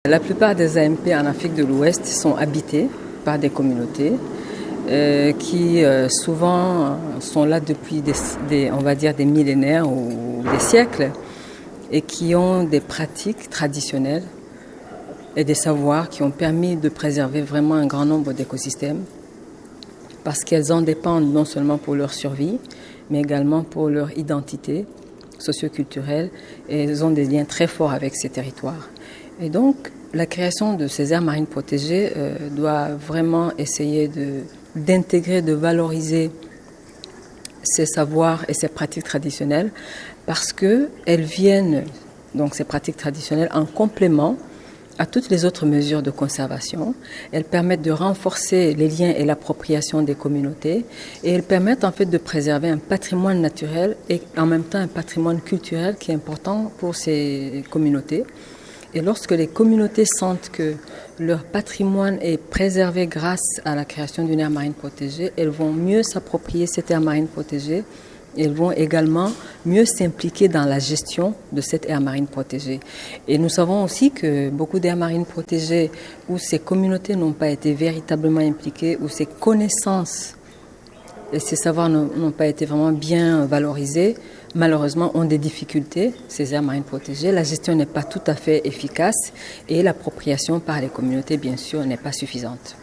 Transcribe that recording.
La plupart des AMP en Afrique de l'Ouest sont habités par des communautés qui souvent sont là depuis on va dire des millénaires ou des siècles et qui ont des pratiques traditionnelles et des savoirs qui ont permis de préserver vraiment un grand nombre d'écosystèmes parce qu'elles en dépendent non seulement pour leur survie, mais également pour leur identité socioculturelle et elles ont des liens très forts avec ces territoires. Et donc, la création de ces aires marines protégées doit vraiment essayer d'intégrer, de valoriser ces savoirs et ces pratiques traditionnelles parce qu'elles viennent, donc ces pratiques traditionnelles, en complément à toutes les autres mesures de conservation. Elles permettent de renforcer les liens et l'appropriation des communautés et elles permettent en fait de préserver un patrimoine naturel et en même temps un patrimoine culturel qui est important pour ces communautés. Et lorsque les communautés sentent que leur patrimoine est préservé grâce à la création d'une aire marine protégée, elles vont mieux s'approprier cette aire marine protégée. Elles vont également mieux s'impliquer dans la gestion de cette aire marine protégée. Et nous savons aussi que beaucoup d'aires marines protégées où ces communautés n'ont pas été véritablement impliquées, où ces connaissances et ces savoirs n'ont pas été vraiment bien valorisés, malheureusement ont des difficultés, ces aires marines protégées. La gestion n'est pas tout à fait efficace et l'appropriation par les communautés, bien sûr, n'est pas suffisante.